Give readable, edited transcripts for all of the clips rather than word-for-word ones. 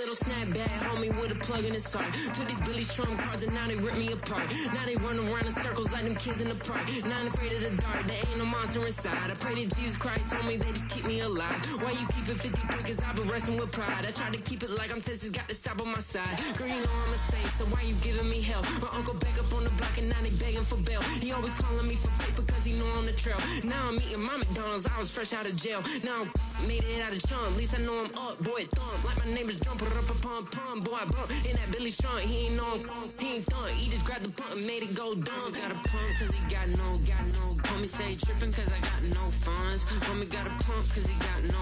little snapback, homie with a plug in his heart. Took these Billy Strum cards and now they rip me apart. Now they run around in circles like them kids in the park. Now I'm afraid of the dark, there ain't no monster inside. I pray to Jesus Christ, homie, they just keep me alive. Why you keep it 53? Cause I've been wrestling with pride. I try to keep it like I'm Texas, got the stop on my side. Girl, you know I'm a saint, so why you giving me hell? My uncle back up on the block and now they begging for bail. He always calling me for paper cause he know I'm the trail. Now I'm eating my McDonald's, I was fresh out of jail. Now I made it out of chump, at least I know I'm up, boy, thump. Like my neighbors jump, pum, boy, I bump. In that Billy Strong, he ain't know him, he ain't thump. He just grabbed the pump and made it go dumb. Got a pump cause he got no. Homie say tripping cause I got no funds. Homie got a pump cause he got no.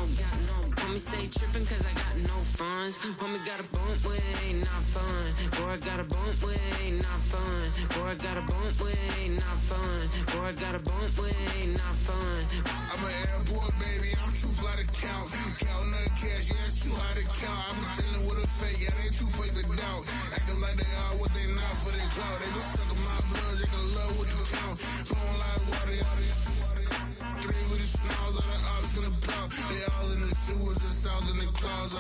Homie say tripping cause I got no funds. Homie got a bump with ain't not fun. Boy, I got a bump with ain't not fun. Boy, I got a bump with ain't not fun. Boy, I got a bump with ain't not fun. I'm an airport baby, I'm too fly to count. Counting that cash, yeah, it's too high to count. I'm pretending with a fake, yeah, they too fake to doubt. Acting like they are what they not for their clout. They just sucking my blood, they can love what you count. Flowing like water, three with the smiles, all the ops gonna plow. They all in the sewers, the south in the clouds.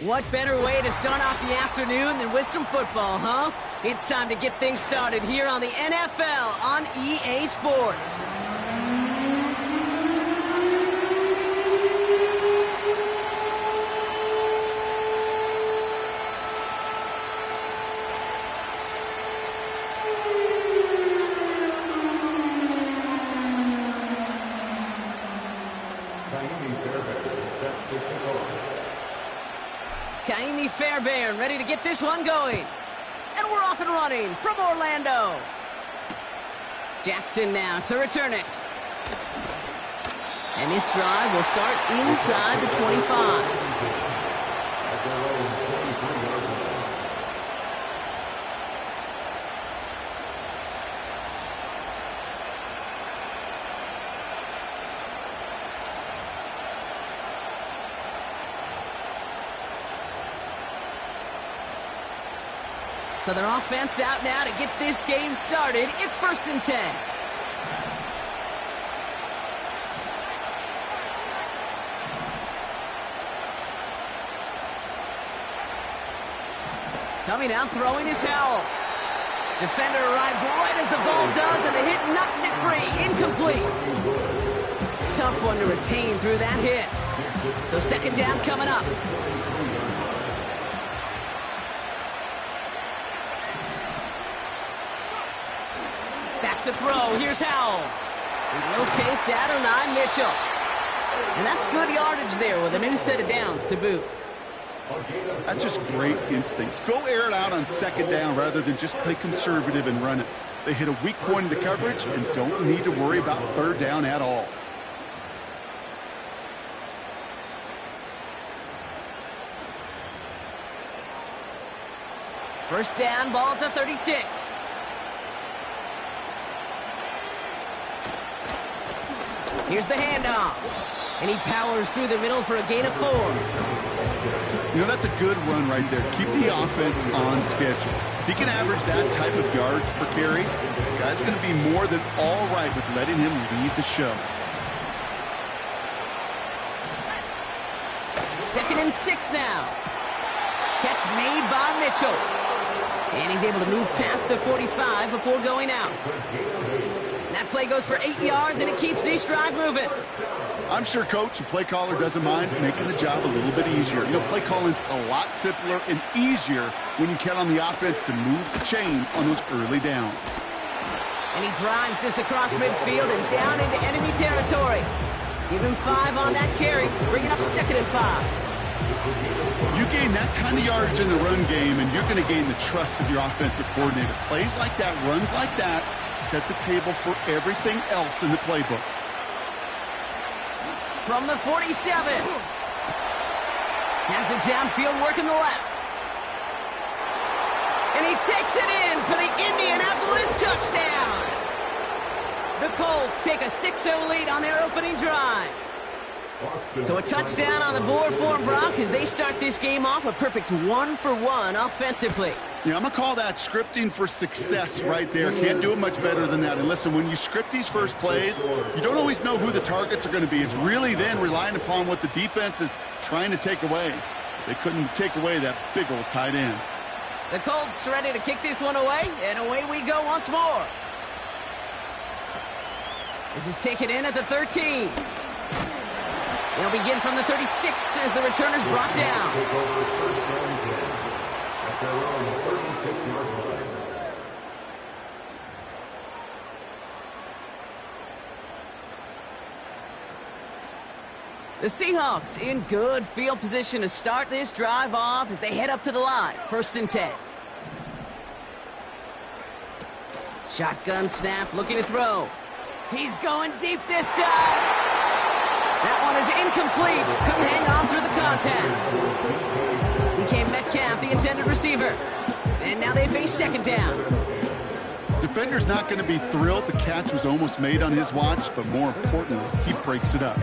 What better way to start off the afternoon than with some football, huh? It's time to get things started here on the NFL on EA Sports. Kaimi Fairbairn ready to get this one going. And we're off and running from Orlando. Jackson now to return it. And this drive will start inside the 25. So their offense out now to get this game started. It's 1st and 10. Coming out, throwing his Howell. Defender arrives right as the ball does, and the hit knocks it free. Incomplete. Tough one to retain through that hit. So 2nd down coming up. To throw, here's Howell. He locates Adonai Mitchell. And that's good yardage there with a new set of downs to boot. That's just great instincts. Go air it out on 2nd down rather than just play conservative and run it. They hit a weak point in the coverage and don't need to worry about 3rd down at all. First down, ball at the 36. Here's the handoff. And he powers through the middle for a gain of 4. You know, that's a good run right there. Keep the offense on schedule. If he can average that type of yards per carry, this guy's going to be more than all right with letting him lead the show. 2nd and 6 now. Catch made by Mitchell. And he's able to move past the 45 before going out. That play goes for 8 yards, and it keeps this drive moving. I'm sure Coach, the play caller, doesn't mind making the job a little bit easier. You know, play calling's a lot simpler and easier when you count on the offense to move the chains on those early downs. And he drives this across midfield and down into enemy territory. Give him 5 on that carry, bring it up 2nd and 5. You gain that kind of yardage in the run game, and you're going to gain the trust of your offensive coordinator. Plays like that, runs like that, set the table for everything else in the playbook. From the 47. Has it downfield, working the left. And he takes it in for the Indianapolis touchdown. The Colts take a 6-0 lead on their opening drive. So a touchdown on the board for Brock as they start this game off a perfect 1-for-1 offensively. Yeah, I'm going to call that scripting for success right there. Can't do it much better than that. And listen, when you script these first plays, you don't always know who the targets are going to be. It's really then relying upon what the defense is trying to take away. They couldn't take away that big old tight end. The Colts ready to kick this one away, and away we go once more. This is taken in at the 13. They'll begin from the 36 as the returner's brought down. The Seahawks in good field position to start this drive off as they head up to the line. 1st and 10. Shotgun snap, looking to throw. He's going deep this time. That one is incomplete. Couldn't hang on through the contact. DK Metcalf, the intended receiver. And now they face 2nd down. Defender's not going to be thrilled. The catch was almost made on his watch, but more importantly, he breaks it up.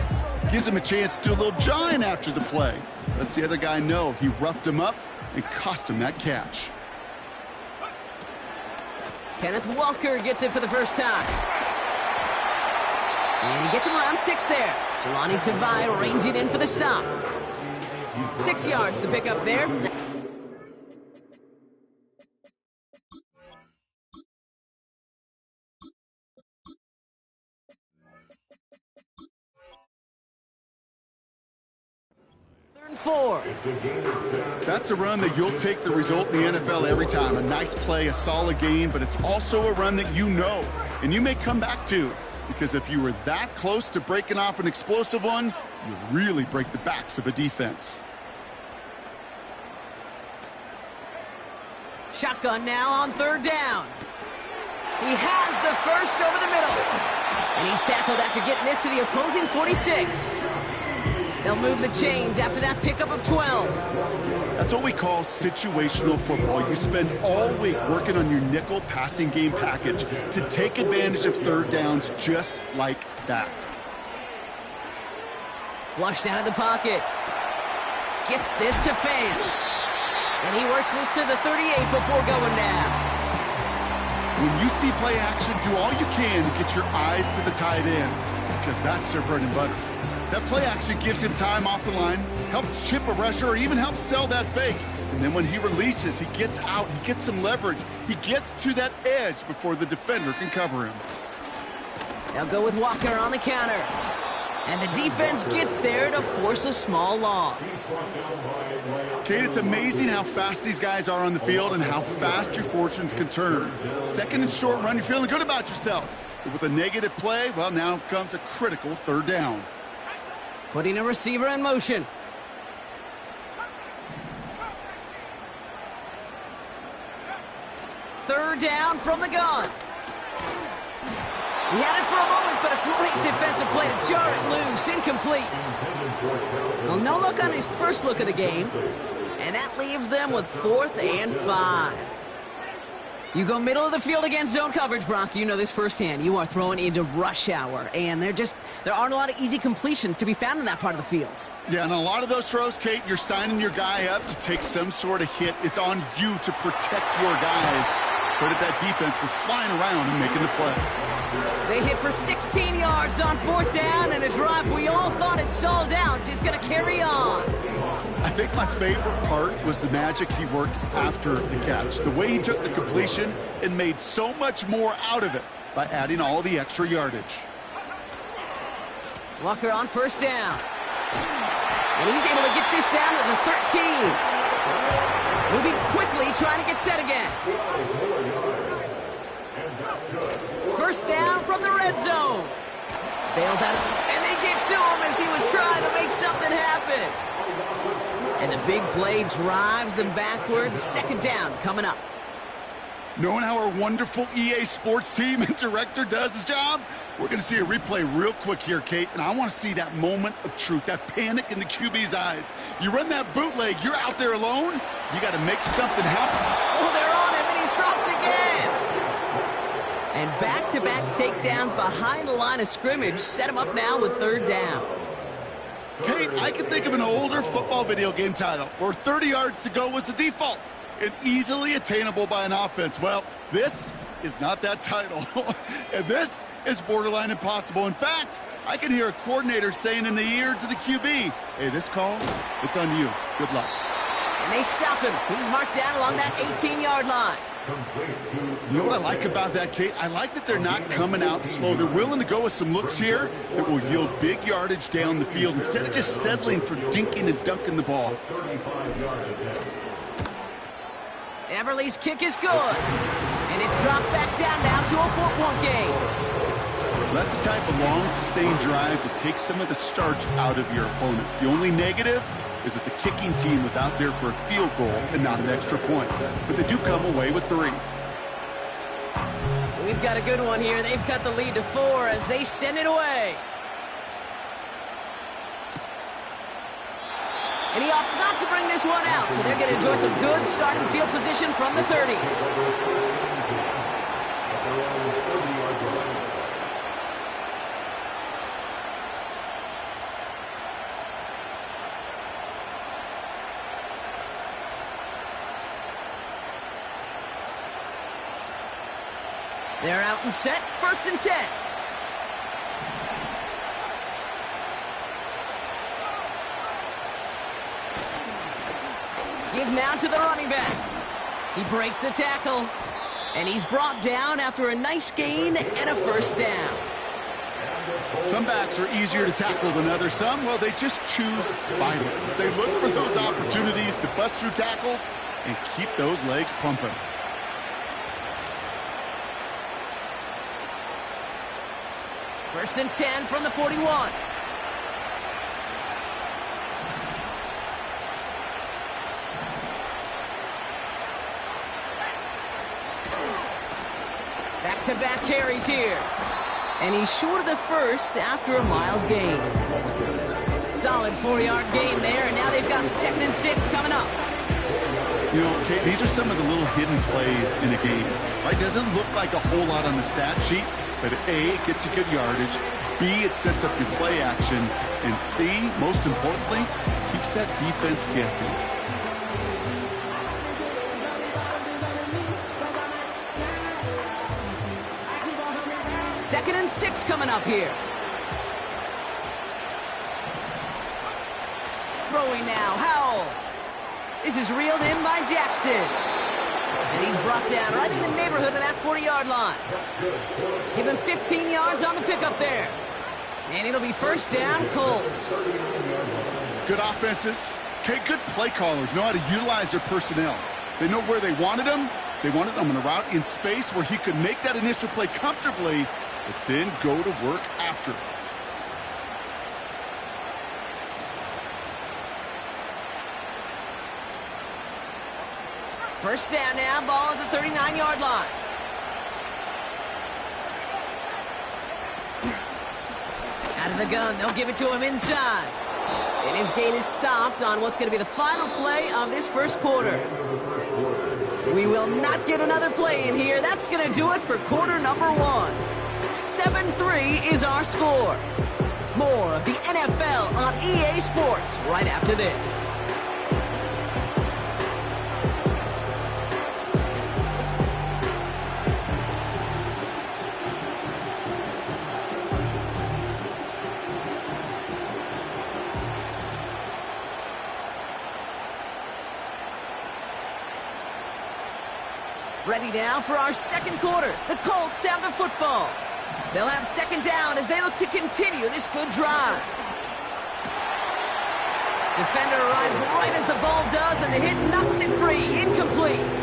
Gives him a chance to do a little jawing after the play. Lets the other guy know he roughed him up and cost him that catch. Kenneth Walker gets it for the first time. And he gets him around 6 there. Jelani Tavai ranging in for the stop. 6 yards to pick up there. Third and 4. That's a run that you'll take the result in the NFL every time. A nice play, a solid game, but it's also a run that you know and you may come back to. Because if you were that close to breaking off an explosive one, you really break the backs of a defense. Shotgun now on 3rd down. He has the first over the middle. And he's tackled after getting this to the opposing 46. They'll move the chains after that pickup of 12. That's what we call situational football. You spend all week working on your nickel passing game package to take advantage of 3rd downs just like that. Flushed out of the pocket. Gets this to Fant. And he works this to the 38 before going down. When you see play action, do all you can to get your eyes to the tight end, because that's their bread and butter. That play action gives him time off the line, helps chip a rusher, or even helps sell that fake. And then when he releases, he gets out, he gets some leverage. He gets to that edge before the defender can cover him. They'll go with Walker on the counter. And the defense gets there to force a small loss. Kate, it's amazing how fast these guys are on the field and how fast your fortunes can turn. 2nd and short run, you're feeling good about yourself. But with a negative play, well, now comes a critical 3rd down. Putting a receiver in motion. Third down from the gun. He had it for a moment, but a great defensive play to jar it loose. Incomplete. Well, no look on his first look of the game. And that leaves them with 4th and 5. You go middle of the field against zone coverage, Brock. You know this firsthand. You are throwing into rush hour, and there aren't a lot of easy completions to be found in that part of the field. Yeah, and a lot of those throws, Kate, you're signing your guy up to take some sort of hit. It's on you to protect your guys. Credit that defense for flying around and making the play. They hit for 16 yards on 4th down, and a drive we all thought had stalled out is going to carry on. I think my favorite part was the magic he worked after the catch. The way he took the completion and made so much more out of it by adding all the extra yardage. Walker on 1st down. And he's able to get this down to the 13. Moving quickly, trying to get set again. 1st down from the red zone. Bails out, and they get to him as he was trying to make something happen. And the big play drives them backwards. 2nd down coming up. Knowing how our wonderful EA Sports team and director does his job, we're going to see a replay real quick here, Kate, and I want to see that moment of truth, that panic in the QB's eyes. You run that bootleg, you're out there alone, you got to make something happen. Oh, they're on him, and he's dropped again. And back-to-back takedowns behind the line of scrimmage set him up now with 3rd down. Kate, I can think of an older football video game title where 30 yards to go was the default. and easily attainable by an offense. Well, this is not that title, and this is borderline impossible. In fact, I can hear a coordinator saying in the ear to the QB, hey, this call, it's on you. Good luck. And they stop him. He's marked down along that 18-yard line. You know what I like about that, Kate? I like that they're not coming out slow. They're willing to go with some looks here that will yield big yardage down the field instead of just settling for dinking and dunking the ball. Everly's kick is good. And it's dropped back down now to a 4-point game. That's the type of long, sustained drive that takes some of the starch out of your opponent. The only negative is that the kicking team was out there for a field goal and not an extra point. But they do come away with 3. We've got a good one here. They've cut the lead to 4 as they send it away. And he opts not to bring this one out, so they're going to enjoy some good starting field position from the 30. They're out and set, 1st and 10. Give now to the running back. He breaks a tackle, and he's brought down after a nice gain and a 1st down. Some backs are easier to tackle than others. Some, well, they just choose violence. They look for those opportunities to bust through tackles and keep those legs pumping. First and 10 from the 41. Back-to-back carries here. And he's short of the 1st after a mild gain. Solid 4-yard gain there, and now they've got 2nd and 6 coming up. You know, Kate, these are some of the little hidden plays in a game. Right? Doesn't look like a whole lot on the stat sheet, but A, it gets you good yardage, B, it sets up your play action, and C, most importantly, keeps that defense guessing. Second and 6 coming up here. Throwing now, Howell. This is reeled in by Jackson. And he's brought down right in the neighborhood of that 40-yard line. Give him 15 yards on the pickup there. And it'll be 1st down, Colts. Good offenses. Okay, good play callers know how to utilize their personnel. They know where they wanted him. They wanted him in a route in space where he could make that initial play comfortably, but then go to work after. First down now, ball at the 39-yard line. Out of the gun, they'll give it to him inside. And his gain is stopped on what's going to be the final play of this 1st quarter. We will not get another play in here. That's going to do it for quarter number 1. 7-3 is our score. More of the NFL on EA Sports right after this. Ready now for our 2nd quarter. The Colts have the football. They'll have 2nd down as they look to continue this good drive. Defender arrives right as the ball does, and the hit knocks it free. Incomplete.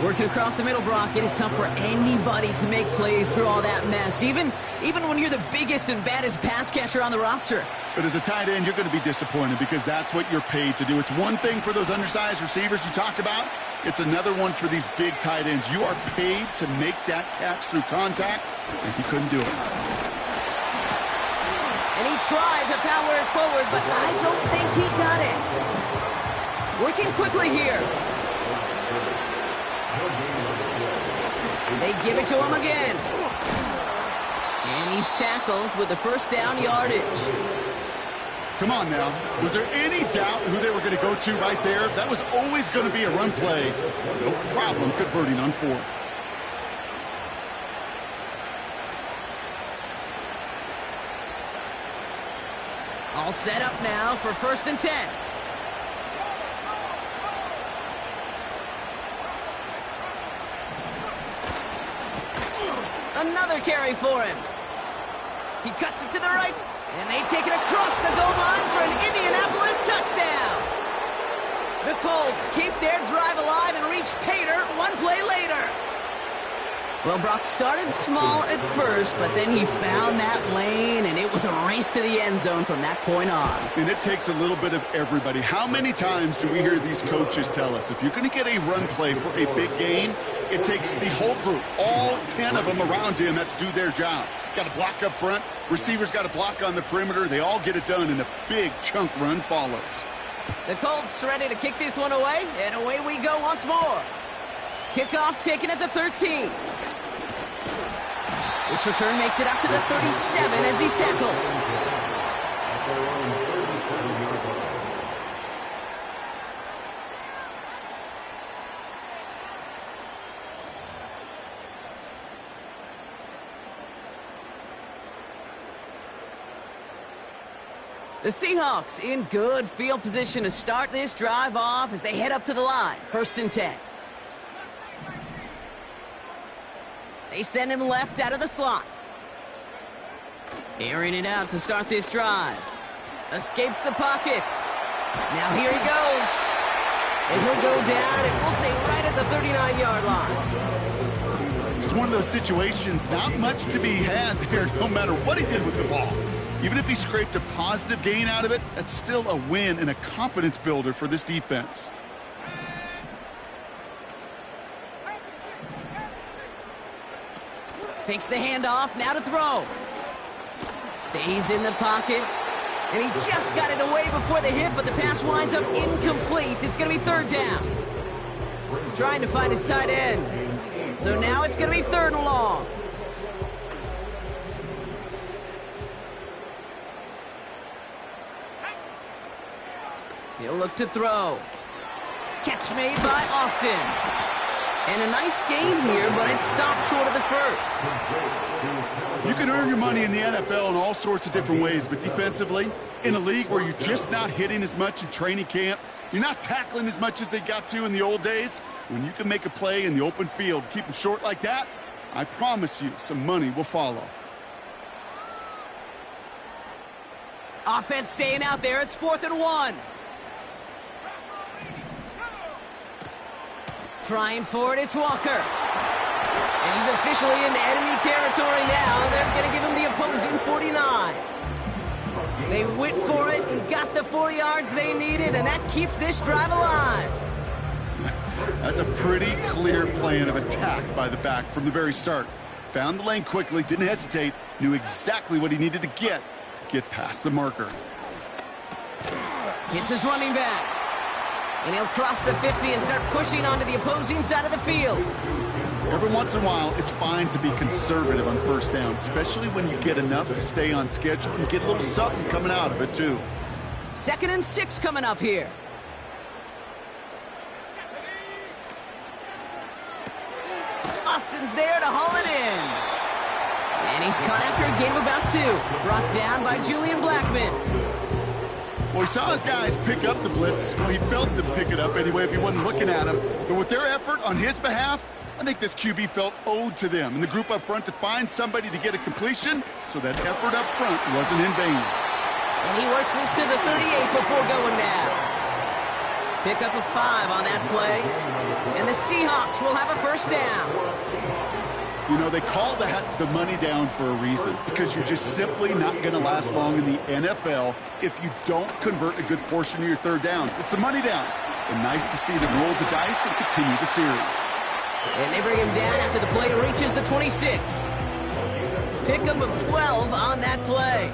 Working across the middle, Brock, it is tough for anybody to make plays through all that mess, even when you're the biggest and baddest pass catcher on the roster. But as a tight end, you're going to be disappointed because that's what you're paid to do. It's one thing for those undersized receivers you talked about. It's another one for these big tight ends. You are paid to make that catch through contact, and he couldn't do it. And he tried to power it forward, but I don't think he got it. Working quickly here. They give it to him again. And he's tackled with the 1st down yardage. Come on now. Was there any doubt who they were going to go to right there? That was always going to be a run play. No problem converting on 4th. All set up now for 1st and 10. Another carry for him. He cuts it to the right, and they take it across the goal line for an Indianapolis touchdown. The Colts keep their drive alive and reach Pater one play later. Well, Brock started small at first, but then he found that lane, and it was a race to the end zone from that point on. And it takes a little bit of everybody. How many times do we hear these coaches tell us, if you're going to get a run play for a big gain, it takes the whole group, all 10 of them around him have to do their job. Got to block up front. Receivers got to block on the perimeter. They all get it done, and a big chunk run follows. The Colts ready to kick this one away, and away we go once more. Kickoff taken at the 13. This return makes it up to the 37 as he's tackled. The Seahawks in good field position to start this drive off as they head up to the line. 1st and 10. They send him left out of the slot. Airing it out to start this drive. Escapes the pocket. Now here he goes. And he'll go down, and we'll say right at the 39-yard line. It's one of those situations, not much to be had there no matter what he did with the ball. Even if he scraped a positive gain out of it, that's still a win and a confidence builder for this defense. Fakes the handoff, now to throw. Stays in the pocket, and he just got it away before the hit, but the pass winds up incomplete. It's going to be 3rd down. Trying to find his tight end. So now it's going to be 3rd and long. He'll look to throw. Catch made by Austin. And a nice game here, but it stopped short of the first. You can earn your money in the NFL in all sorts of different ways, but defensively, in a league where you're just not hitting as much in training camp, you're not tackling as much as they got to in the old days, when you can make a play in the open field, keep them short like that, I promise you some money will follow. Offense staying out there. It's 4th and 1. Trying for it, it's Walker. And he's officially in enemy territory now. They're going to give him the opposing 49. They went for it and got the 4 yards they needed, and that keeps this drive alive. That's a pretty clear plan of attack by the back from the very start. Found the lane quickly, didn't hesitate, knew exactly what he needed to get past the marker. Hits his running back. And he'll cross the 50 and start pushing onto the opposing side of the field. Every once in a while, it's fine to be conservative on 1st down, especially when you get enough to stay on schedule and get a little something coming out of it, too. 2nd and 6 coming up here. Austin's there to haul it in. And he's caught after a gain of about 2. Brought down by Julian Blackmon. Well, he saw his guys pick up the blitz. Well, he felt them pick it up anyway if he wasn't looking at him. But with their effort on his behalf, I think this QB felt owed to them and the group up front to find somebody to get a completion, so that effort up front wasn't in vain. And he works this to the 38 before going down. Pick up a 5 on that play. And the Seahawks will have a 1st down. You know, they call that the money down for a reason, because you're just simply not going to last long in the NFL if you don't convert a good portion of your 3rd downs. It's the money down. And nice to see them roll the dice and continue the series. And they bring him down after the play reaches the 26. Pickup of 12 on that play.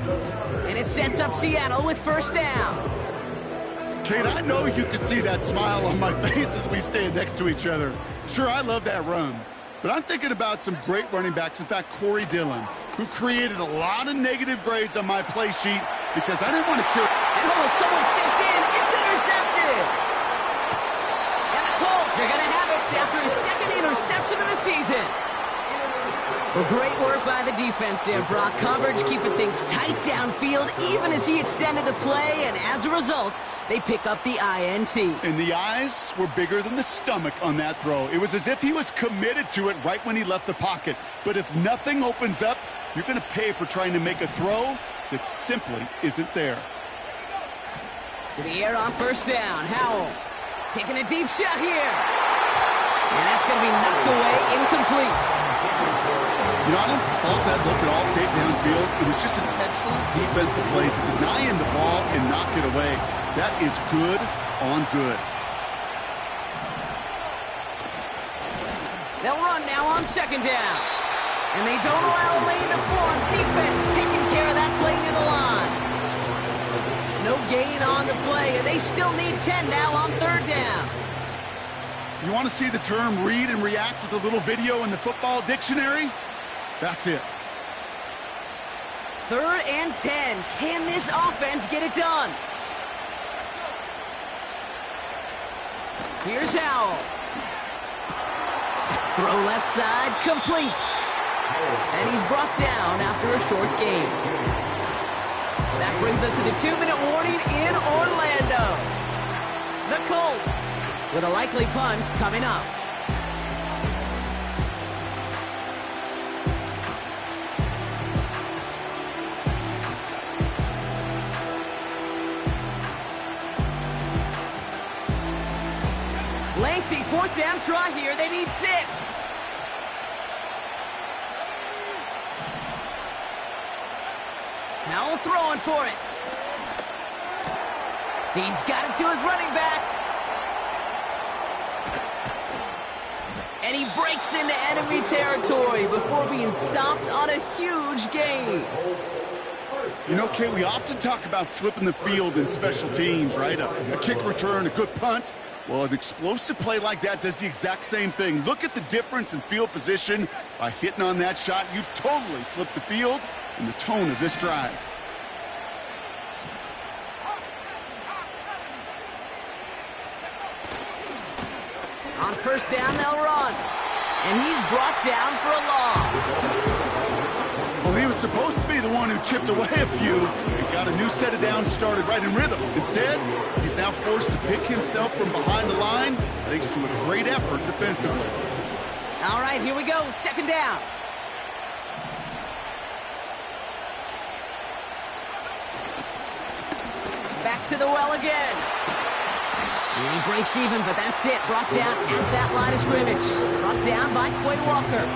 And it sets up Seattle with 1st down. Kate, I know you could see that smile on my face as we stand next to each other. Sure, I love that run. But I'm thinking about some great running backs. In fact, Corey Dillon, who created a lot of negative grades on my play sheet because I didn't want to carry. And someone stepped in. It's intercepted. And the Colts are going to have it after his second interception of the season. Well, great work by the defense there, Brock. Coverage keeping things tight downfield even as he extended the play, and as a result, they pick up the INT. And the eyes were bigger than the stomach on that throw. It was as if he was committed to it right when he left the pocket. But if nothing opens up, you're going to pay for trying to make a throw that simply isn't there. To the air on first down. Howell taking a deep shot here. And that's going to be knocked away, incomplete. You know, I don't fault that look at all, Kate, downfield. It was just an excellent defensive play to deny him the ball and knock it away. That is good on good. They'll run now on second down. And they don't allow a lane to form. Defense taking care of that play near the line. No gain on the play, and they still need 10 now on third down. You want to see the term read and react with a little video in the football dictionary? That's it. 3rd and 10. Can this offense get it done? Here's Howell. Throw left side, complete. And he's brought down after a short gain. That brings us to the 2-minute warning in Orlando. The Colts with a likely punt coming up. Lengthy 4th down try here. They need 6. Howell throwing for it. He's got it to his running back. And he breaks into enemy territory before being stopped on a huge gain. You know, Kate, we often talk about flipping the field in special teams, right? A kick return, a good punt. Well, an explosive play like that does the exact same thing. Look at the difference in field position. By hitting on that shot, you've totally flipped the field and the tone of this drive. On first down, they'll run. And he's brought down for a loss. Well, he was supposed to be the one who chipped away a few and got a new set of downs started right in rhythm. Instead, he's now forced to pick himself from behind the line thanks to a great effort defensively. All right, here we go. 2nd down. Back to the well again. And he breaks even, but that's it. Brought down at that line of scrimmage. Brought down by Quay Walker.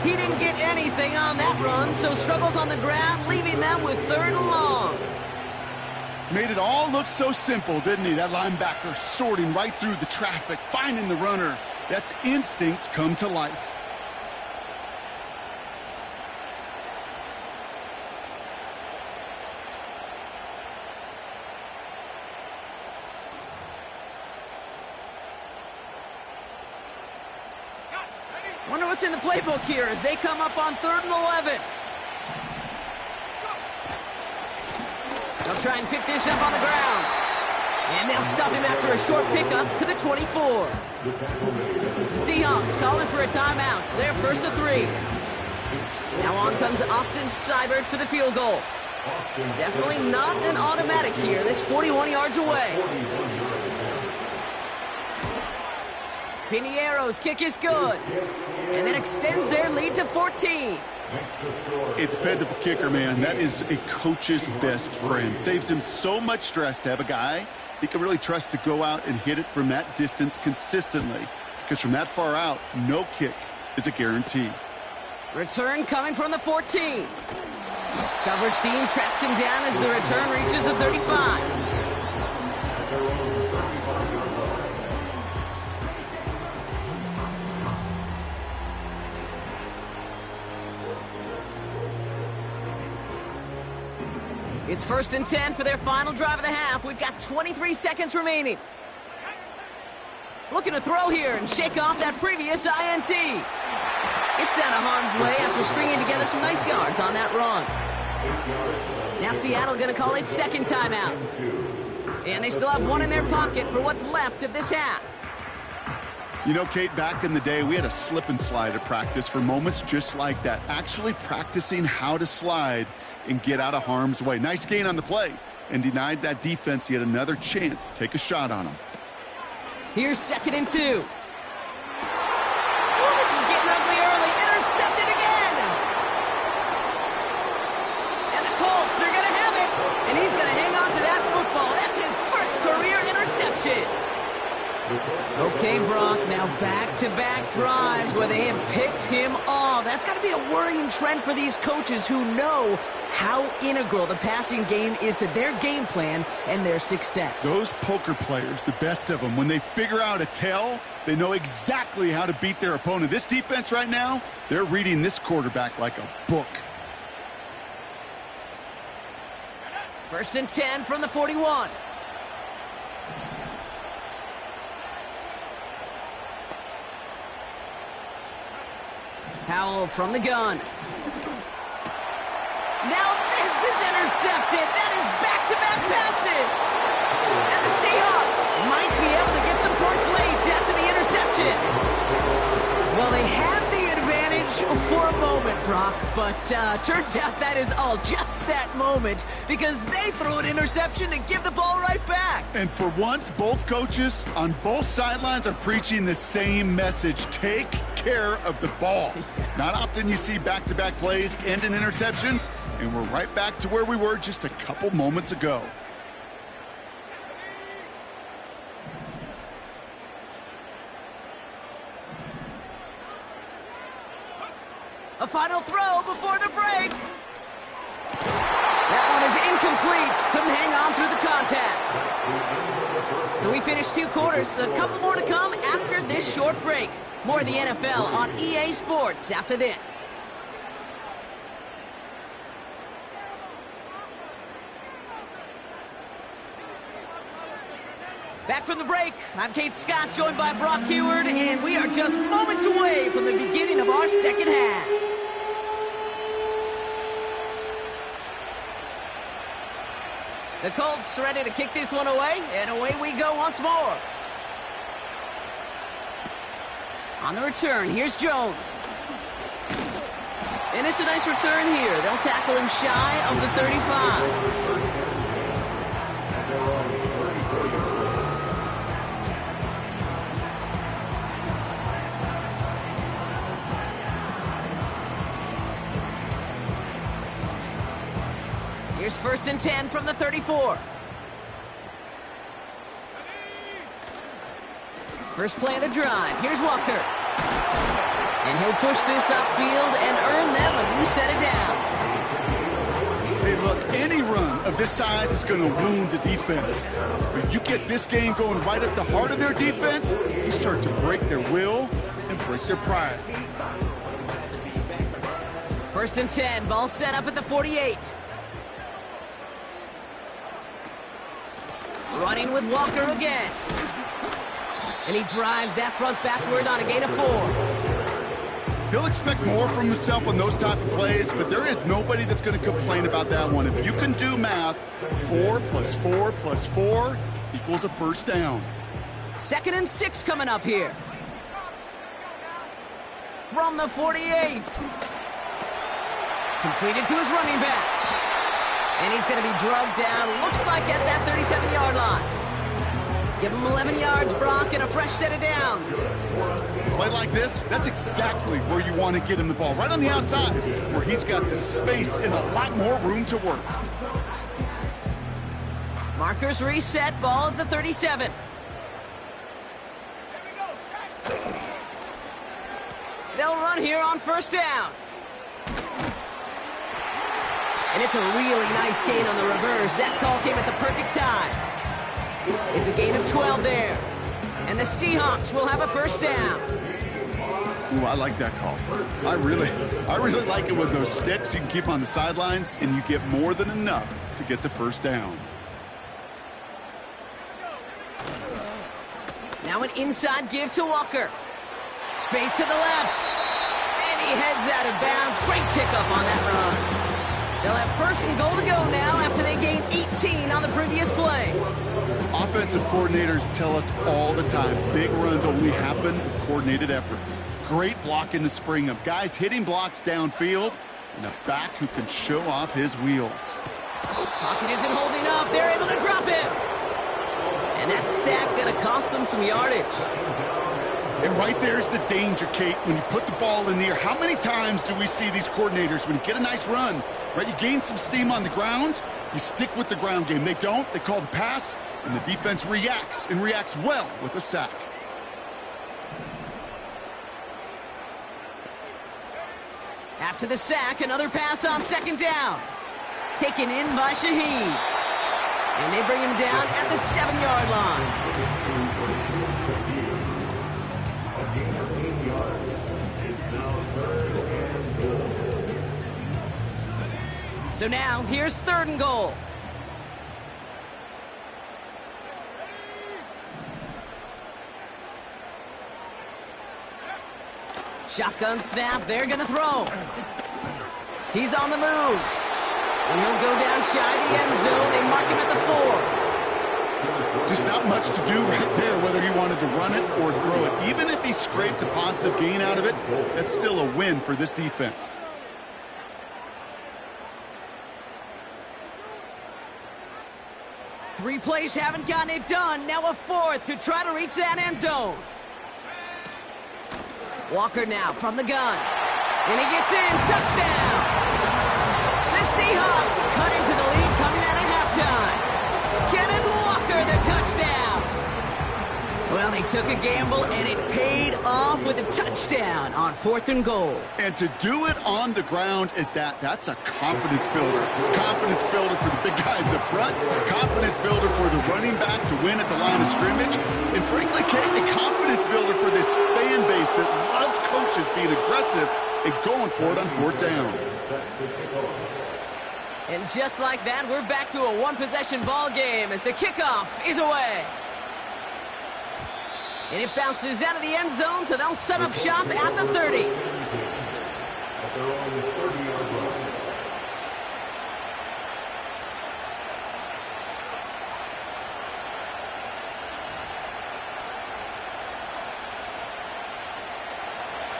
He didn't get anything on that run, so struggles on the ground, leaving them with 3rd and long. Made it all look so simple, didn't he? That linebacker sorting right through the traffic, finding the runner. That's instincts come to life. Wonder what's in the playbook here as they come up on 3rd and 11. They'll try and pick this up on the ground. And they'll stop him after a short pickup to the 24. The Seahawks calling for a timeout. They're 1st and 3. Now on comes Austin Seibert for the field goal. Definitely not an automatic here. This 41 yards away. Piniero's kick is good. And that extends their lead to 14. A dependable kicker, man. That is a coach's best friend. Saves him so much stress to have a guy he can really trust to go out and hit it from that distance consistently. Because from that far out, no kick is a guarantee. Return coming from the 14. Coverage team tracks him down as the return reaches the 35. It's 1st and 10 for their final drive of the half. We've got 23 seconds remaining. Looking to throw here and shake off that previous INT. It's out of harm's way after stringing together some nice yards on that run. Now Seattle going to call it second timeout. And they still have one in their pocket for what's left of this half. You know, Kate, back in the day, we had a slip and slide at practice for moments just like that. Actually practicing how to slide and get out of harm's way. Nice gain on the play, and denied that defense yet another chance to take a shot on them. Here's 2nd and 2. Oh, this is getting ugly early. Intercepted again. And the Colts are going to have it. And he's going to hang on to that football. That's his first career interception. Okay, Brock, now back-to-back drives where they have picked him off. That's got to be a worrying trend for these coaches who know how integral the passing game is to their game plan and their success. Those poker players, the best of them, when they figure out a tell, they know exactly how to beat their opponent. This defense right now, they're reading this quarterback like a book. 1st and 10 from the 41. Howell from the gun. Now this is intercepted. That is back-to-back passes. And the Seahawks might be able to get some points late after the interception. Well, they had the advantage for a moment, Brock, but turns out that is all just that moment because they throw an interception to give the ball right back. And for once, both coaches on both sidelines are preaching the same message. Take care of the ball. Not often you see back-to-back plays end in interceptions, and we're right back to where we were just a couple moments ago. A final throw before the break. That one is incomplete. Couldn't hang on through the contact. So we finished 2 quarters. A couple more to come after this short break. More of the NFL on EA Sports after this. Back from the break, I'm Kate Scott, joined by Brock Huard, and we are just moments away from the beginning of our second half. The Colts ready to kick this one away, and away we go once more. On the return, here's Jones. And it's a nice return here. They'll tackle him shy of the 35. Here's 1st and 10 from the 34. First play of the drive. Here's Walker. And he'll push this upfield and earn them a new set of downs. Hey, look, any run of this size is going to wound the defense. But you get this game going right at the heart of their defense, you start to break their will and break their pride. 1st and 10. Ball set up at the 48. Running with Walker again. And he drives that front backward on a gain of 4. He'll expect more from himself on those type of plays, but there is nobody that's going to complain about that one. If you can do math, 4 plus 4 plus 4 equals a first down. 2nd and 6 coming up here. From the 48. Completed to his running back. And he's going to be drugged down, looks like at that 37-yard line. Give him 11 yards, Brock, and a fresh set of downs. Play like this, that's exactly where you want to get him the ball. Right on the outside, where he's got the space and a lot more room to work. Markers reset, ball at the 37. They'll run here on 1st down. And it's a really nice gain on the reverse. That call came at the perfect time. It's a gain of 12 there. And the Seahawks will have a 1st down. Ooh, I like that call. I really like it with those sticks you can keep on the sidelines, and you get more than enough to get the 1st down. Now an inside give to Walker. Space to the left. And he heads out of bounds. Great pickup on that run. They'll have first and goal to go now after they gained 18 on the previous play. Offensive coordinators tell us all the time, big runs only happen with coordinated efforts. Great block in the spring of guys hitting blocks downfield and a back who can show off his wheels. Pocket isn't holding up. They're able to drop him. And that sack going to cost them some yardage. And right there's the danger, Kate, when you put the ball in the air. How many times do we see these coordinators, when you get a nice run, right, you gain some steam on the ground, you stick with the ground game. They don't. They call the pass, and the defense reacts, and reacts well with a sack. After the sack, another pass on second down. Taken in by Shaheed. And they bring him down at the 7-yard line. So now, here's third and goal. Shotgun snap, they're going to throw. He's on the move. And he'll go down shy of the end zone. They mark him at the 4. Just not much to do right there, whether he wanted to run it or throw it. Even if he scraped a positive gain out of it, that's still a win for this defense. Three plays haven't gotten it done. Now a fourth to try to reach that end zone. Walker now from the gun. And he gets in. Touchdown! The Seahawks cut into the lead coming out of halftime. Kenneth Walker, the touchdown. Well, they took a gamble, and it paid off with a touchdown on fourth and goal. And to do it on the ground at that's a confidence builder. Confidence builder for the big guys up front. Confidence builder for the running back to win at the line of scrimmage. And frankly, Kate, a confidence builder for this fan base that loves coaches being aggressive and going for it on fourth down. And just like that, we're back to a one-possession ball game as the kickoff is away. And it bounces out of the end zone, so they'll set up shop at the 30.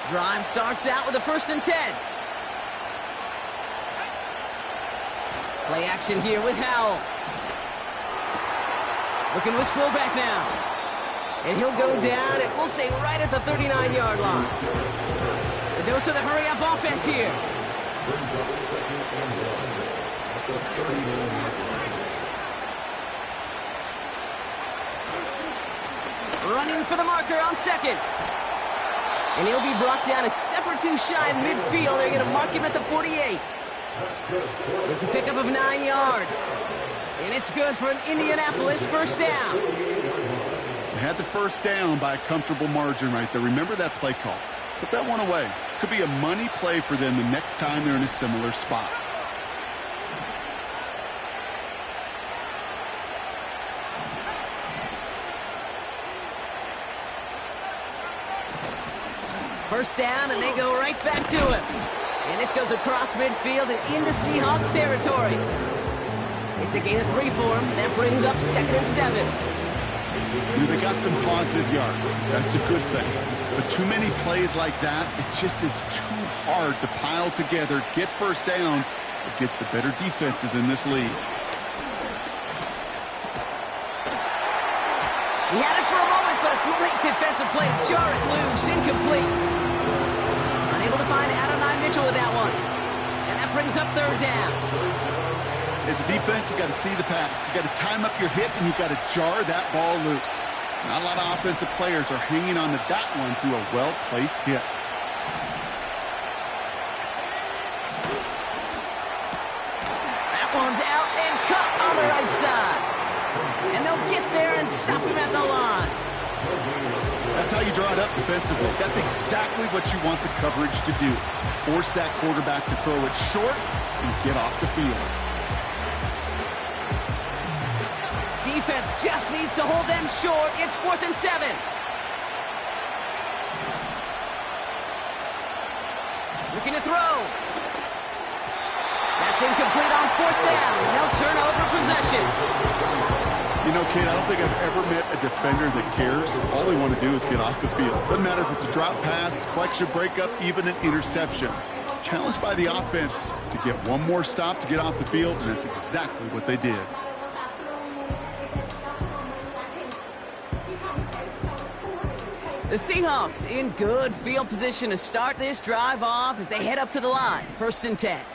Drive starts out with a 1st and 10. Play action here with Howell. Looking to his fullback now. And he'll go down, and we'll say right at the 39-yard line. The dose of the hurry-up offense here. Running for the marker on second. And he'll be brought down a step or two shy of midfield. They're going to mark him at the 48. It's a pickup of 9 yards. And it's good for an Indianapolis first down. They had the first down by a comfortable margin right there. Remember that play call. Put that one away. Could be a money play for them the next time they're in a similar spot. First down, and they go right back to him. And this goes across midfield and into Seahawks territory. It's a gain of 3 for him. That brings up 2nd and 7. They got some positive yards. That's a good thing. But too many plays like that, it just is too hard to pile together, get first downs against the better defenses in this league. He had it for a moment, but a great defensive play to jar it loose. Incomplete. Unable to find Adonai Mitchell with that one. And that brings up 3rd down. As a defense, you got to see the pass. You got to time up your hit, and you got to jar that ball loose. Not a lot of offensive players are hanging on to that one through a well-placed hit. That one's out and cut on the right side. And they'll get there and stop him at the line. That's how you draw it up defensively. That's exactly what you want the coverage to do. Force that quarterback to throw it short and get off the field. Defense just needs to hold them short. It's 4th and 7. Looking to throw. That's It's incomplete on 4th down, and they'll turn over possession. You know, Kate, I don't think I've ever met a defender that cares. All they want to do is get off the field. Doesn't matter if it's a drop pass, deflection, breakup, even an interception. Challenged by the offense to get one more stop to get off the field, and that's exactly what they did. The Seahawks in good field position to start this drive off as they head up to the line. 1st and 10.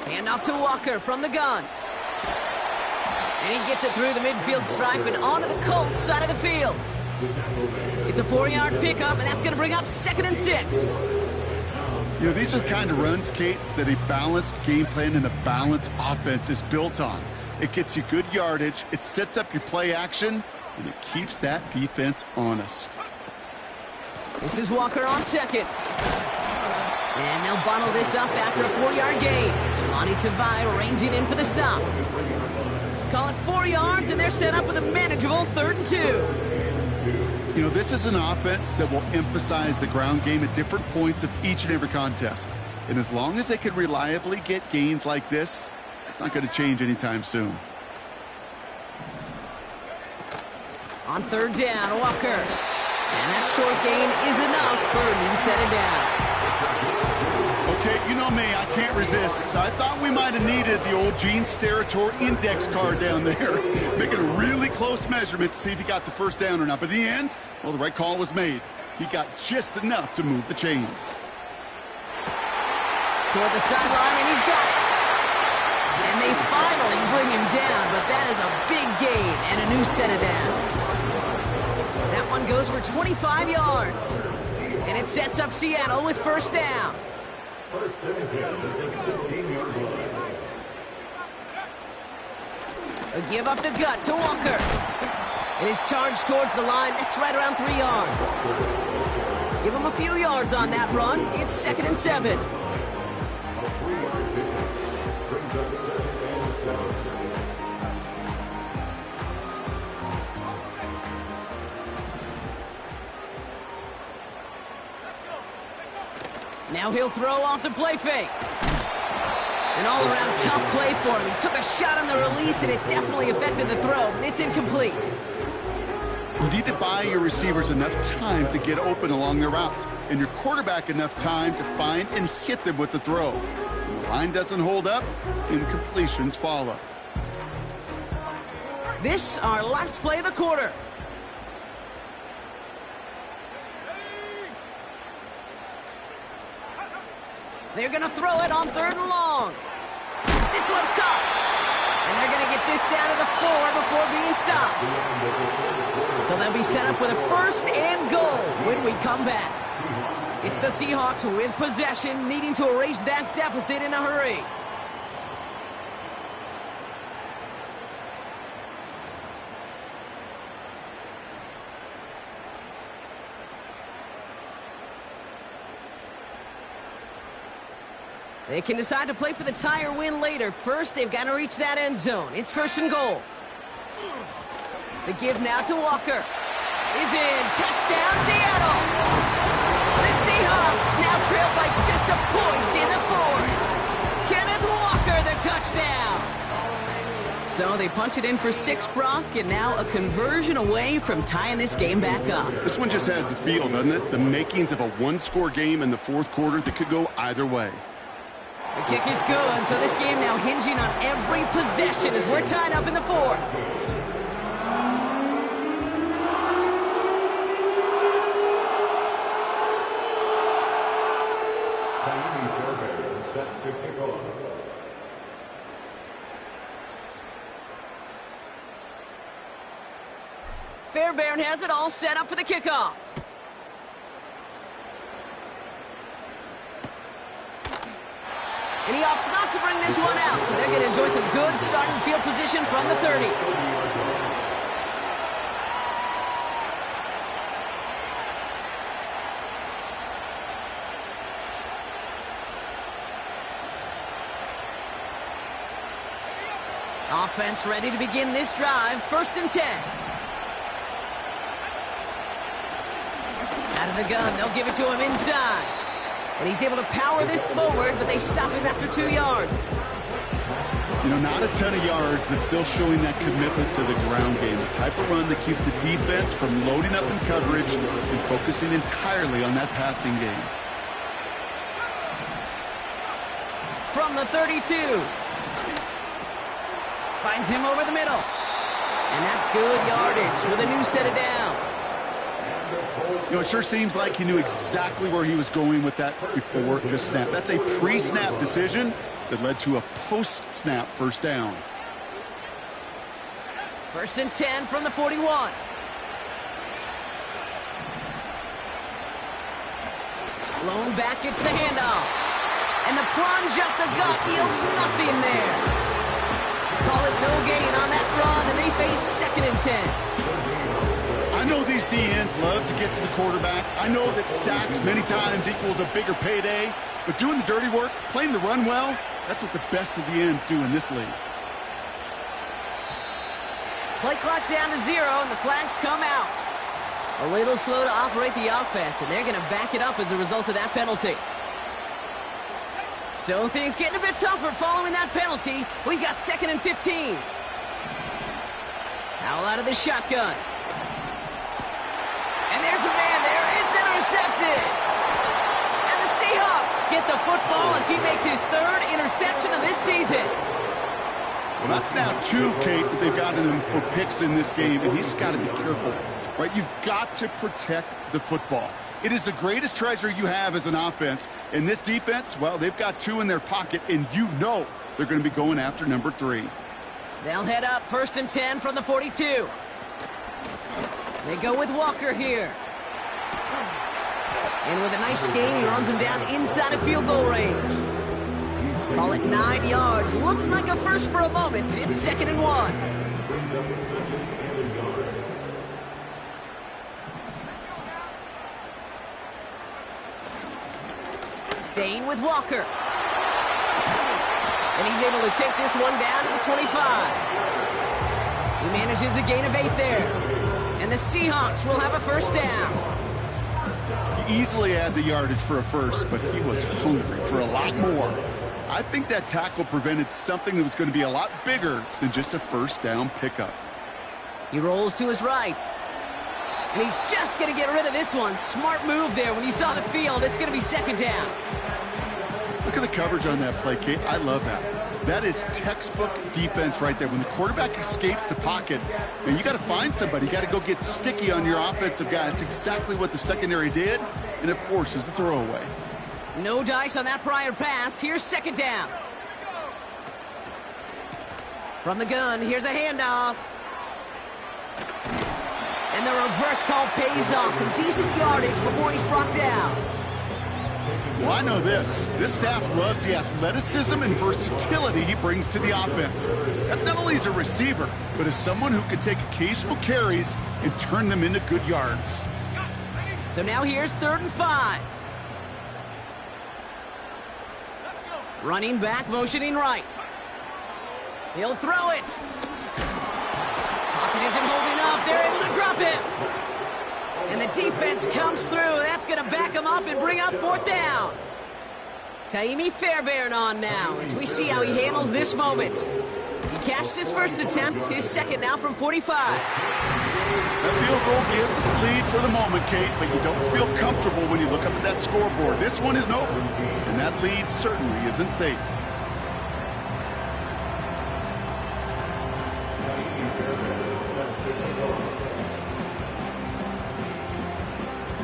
Hand off to Walker from the gun. And he gets it through the midfield stripe and onto the Colts side of the field. It's a 4-yard pickup, and that's going to bring up 2nd and 6. You know, these are the kind of runs, Kate, that a balanced game plan and a balanced offense is built on. It gets you good yardage, it sets up your play action, and it keeps that defense honest. This is Walker on 2nd. And they'll bottle this up after a 4-yard gain. Jelani Tavai ranging in for the stop. Call it 4 yards, and they're set up with a manageable 3rd and 2. You know, this is an offense that will emphasize the ground game at different points of each and every contest. And as long as they can reliably get gains like this, it's not going to change anytime soon. On 3rd down, Walker. And that short gain is enough for a new set of downs. Okay, you know me, I can't resist. So I thought we might have needed the old Gene Steratore index card down there. Making a really close measurement to see if he got the 1st down or not. But in the end, well, the right call was made. He got just enough to move the chains. Toward the sideline, and he's got it. And they finally bring him down, but that is a big gain and a new set of downs. That one goes for 25 yards. And it sets up Seattle with 1st down. A give up the gut to Walker. It is charged towards the line. That's right around 3 yards. Give him a few yards on that run. It's 2nd and 7. Now he'll throw off the play fake. An all-around tough play for him. He took a shot on the release, and it definitely affected the throw. It's incomplete. You need to buy your receivers enough time to get open along their route, and your quarterback enough time to find and hit them with the throw. When the line doesn't hold up, incompletions follow. This, our last play of the quarter. They're going to throw it on 3rd and long. This one's caught. And they're going to get this down to the 4 before being stopped. So they'll be set up with a 1st and goal when we come back. It's the Seahawks with possession, needing to erase that deficit in a hurry. They can decide to play for the tie or win later. First, they've got to reach that end zone. It's 1st and goal. The give now to Walker. Is in. Touchdown, Seattle. The Seahawks now trail by just a point in the 4th. Kenneth Walker, the touchdown. So they punch it in for 6, Brock, and now a conversion away from tying this game back up. This one just has the feel, doesn't it? The makings of a one-score game in the 4th quarter that could go either way. The kick is good, so this game now hinging on every possession as we're tied up in the 4th. Set to kick off. Fairbairn has it all set up for the kickoff. And he opts not to bring this one out, so they're going to enjoy some good starting field position from the 30. Offense ready to begin this drive, 1st and 10. Out of the gun, they'll give it to him inside. And he's able to power this forward, but they stop him after 2 yards. You know, not a ton of yards, but still showing that commitment to the ground game. The type of run that keeps the defense from loading up in coverage and focusing entirely on that passing game. From the 32. Finds him over the middle. And that's good yardage with a new set of downs. You know, it sure seems like he knew exactly where he was going with that before the snap. That's a pre-snap decision that led to a post-snap first down. 1st and 10 from the 41. Lone back gets the handoff. And the plunge up the gut yields nothing there. Call it no gain on that run, and they face 2nd and 10. I know these DNs love to get to the quarterback. I know that sacks many times equals a bigger payday, but doing the dirty work, playing the run well, that's what the best of the ends do in this league. Play clock down to 0, and the flags come out. A little slow to operate the offense, and they're going to back it up as a result of that penalty. So things getting a bit tougher following that penalty. We got 2nd and 15. Howell out of the shotgun. And there's a man there. It's intercepted. And the Seahawks get the football as he makes his 3rd interception of this season. Well, that's now 2, Kate, that they've gotten him for picks in this game, and he's got to be careful, right? You've got to protect the football. It is the greatest treasure you have as an offense. And this defense, well, they've got 2 in their pocket, and you know they're going to be going after number 3. They'll head up 1st and 10 from the 42. They go with Walker here. And with a nice gain, he runs him down inside of field goal range. Call it 9 yards. Looks like a first for a moment. It's 2nd and 1. Staying with Walker. And he's able to take this one down to the 25. He manages a gain of 8 there. And the Seahawks will have a first down. He easily had the yardage for a first, but he was hungry for a lot more. I think that tackle prevented something that was going to be a lot bigger than just a first down pickup. He rolls to his right. And he's just going to get rid of this one. Smart move there. When you saw the field, it's going to be 2nd down. Look at the coverage on that play, Kate. I love that. That is textbook defense right there. When the quarterback escapes the pocket, and you got to find somebody. You got to go get sticky on your offensive guy. That's exactly what the secondary did, and it forces the throwaway. No dice on that prior pass. Here's 2nd down. From the gun, here's a handoff. And the reverse call pays off. Some decent yardage before he's brought down. Well, I know this. This staff loves the athleticism and versatility he brings to the offense. That's not only as a receiver, but as someone who can take occasional carries and turn them into good yards. So now here's 3rd and 5. Running back, motioning right. He'll throw it. Pocket isn't holding up. They're able to drop it. And the defense comes through. That's going to back him up and bring up 4th down. Kaimi Fairbairn on now as we see how he handles this moment. He catched his first attempt, his 2nd now from 45. That field goal gives the lead for the moment, Kate, but you don't feel comfortable when you look up at that scoreboard. This one isn't over, and that lead certainly isn't safe.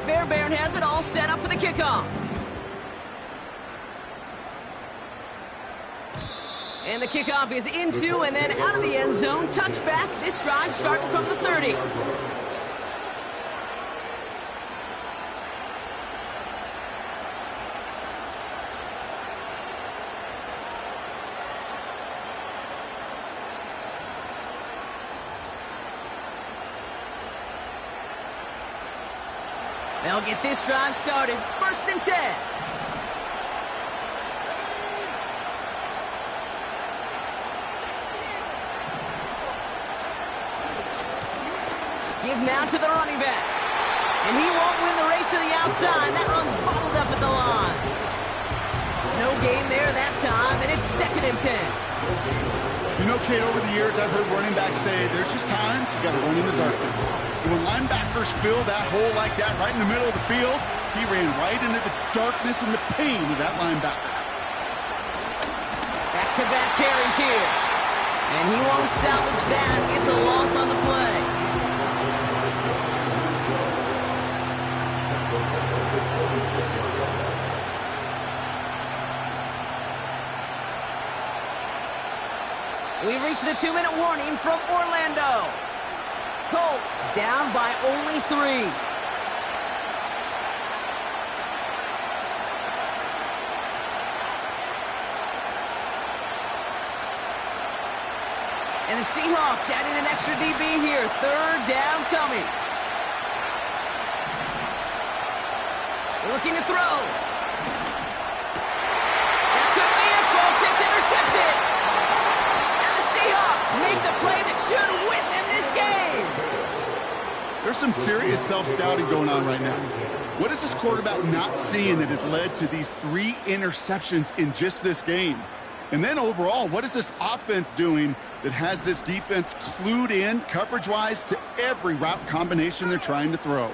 Fairbairn has it all set up for the kickoff. And the kickoff is into and then out of the end zone. Touchback. This drive starting from the 30. They'll get this drive started. 1st and 10. Give now to the running back. And he won't win the race to the outside. That run's bottled up at the line. gain there that time, and it's 2nd and 10. You know, Kate, over the years, I've heard running backs say there's just times you got to run in the darkness. And when linebackers fill that hole like that right in the middle of the field, he ran right into the darkness and the pain of that linebacker. Back-to-back carries here. And he won't salvage that. It's a loss on the play. We've reached the 2-minute warning from Orlando. Colts down by only 3. And the Seahawks adding an extra DB here. 3rd down coming. Looking to throw. That could be it, folks. It's intercepted. Seahawks make the play that should win them this game. There's some serious self-scouting going on right now. What is this quarterback not seeing that has led to these 3 interceptions in just this game? And then overall, what is this offense doing that has this defense clued in coverage-wise to every route combination they're trying to throw?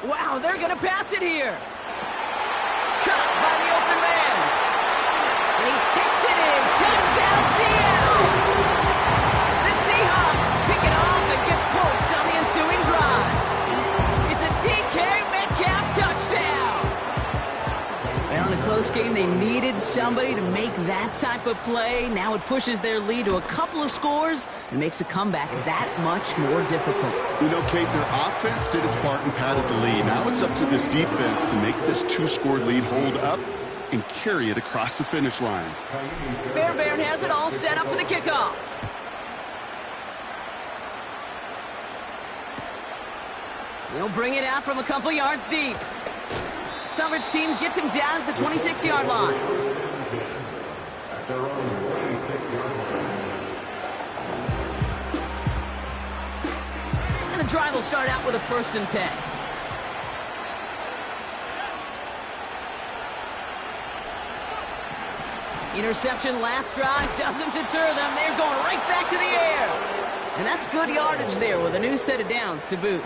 Wow, they're going to pass it here. Cut by the open man. And he takes it in. Touchdown, Seattle. The Seahawks pick it off and get points on the ensuing drive. It's a DK Metcalf touchdown. Well, in a close game, they needed somebody to make that type of play. Now it pushes their lead to a couple of scores and makes a comeback that much more difficult. You know, Kate, their offense did its part and padded the lead. Now it's up to this defense to make this 2-score lead hold up and carry it across the finish line. Fairbairn has it all set up for the kickoff. They'll bring it out from a couple yards deep. Coverage team gets him down at the 26-yard line. And the drive will start out with a 1st and 10. Interception last drive doesn't deter them. They're going right back to the air. And that's good yardage there with a new set of downs to boot.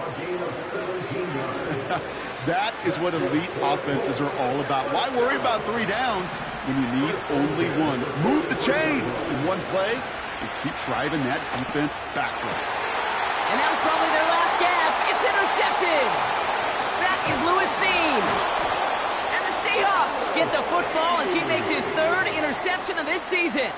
That is what elite offenses are all about. Why worry about 3 downs when you need only 1? Move the chains in one play and keep driving that defense backwards. And that was probably their last gasp. It's intercepted. That is Lewis Cine. And the Seahawks get the football as he makes his 3rd interception of this season.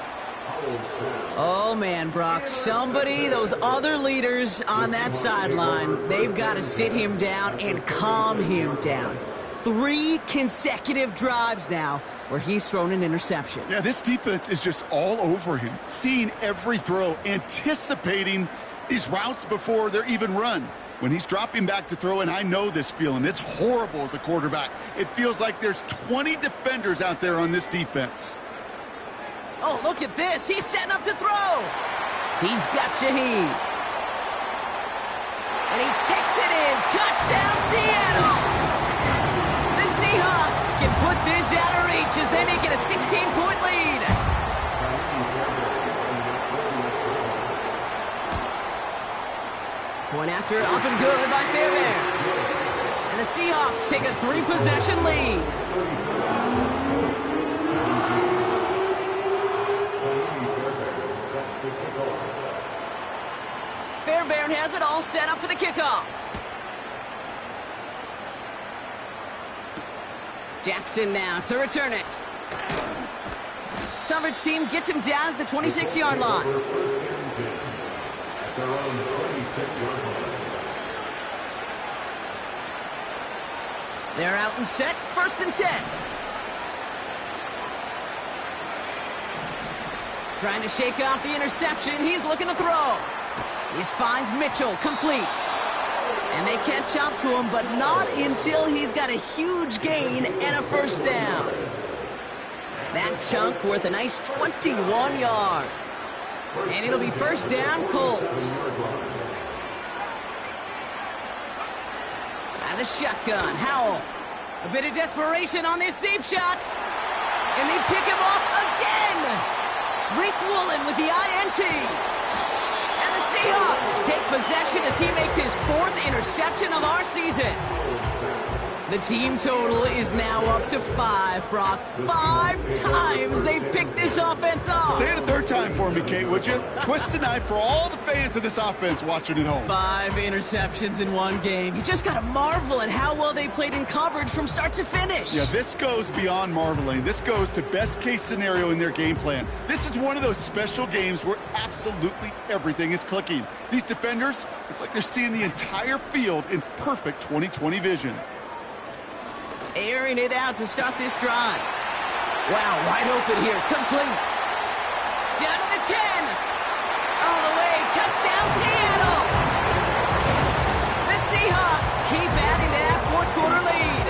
Oh, man, Brock, those other leaders on that sideline, they've got to sit him down and calm him down. 3 consecutive drives now where he's thrown an interception. Yeah, this defense is just all over him, seeing every throw, anticipating these routes before they're even run. When he's dropping back to throw, and I know this feeling, it's horrible as a quarterback. It feels like there's 20 defenders out there on this defense. Oh, look at this. He's setting up to throw. He's got Shaheed. And he takes it in. Touchdown, Seattle. The Seahawks can put this out of reach as they make it a 16-point lead. Point after, up and good by Fairbairn. And the Seahawks take a 3-possession lead. Fairbairn has it all set up for the kickoff. Jackson now to return it. Coverage team gets him down at the 26-yard line. They're out and set, 1st and 10. Trying to shake off the interception. He's looking to throw. This finds Mitchell, complete. And they catch up to him, but not until he's got a huge gain and a 1st down. That chunk worth a nice 21 yards. And it'll be 1st down, Colts. the shotgun. Howell. A bit of desperation on this deep shot. And they pick him off again. Rick Woolen with the INT. And the Seahawks take possession as he makes his 4th interception of our season. The team total is now up to 5, Brock. 5 times they've picked this offense off. Say it a 3rd time for me, Kate, would you? Twist the knife for all the fans of this offense watching at home. 5 interceptions in one game. You just got to marvel at how well they played in coverage from start to finish. Yeah, this goes beyond marveling. This goes to best case scenario in their game plan. This is one of those special games where absolutely everything is clicking. These defenders, it's like they're seeing the entire field in perfect 20/20 vision. Airing it out to start this drive. Wow, wide open here. Complete. Down to the 10. All the way. Touchdown, Seattle. The Seahawks keep adding to that 4th quarter lead.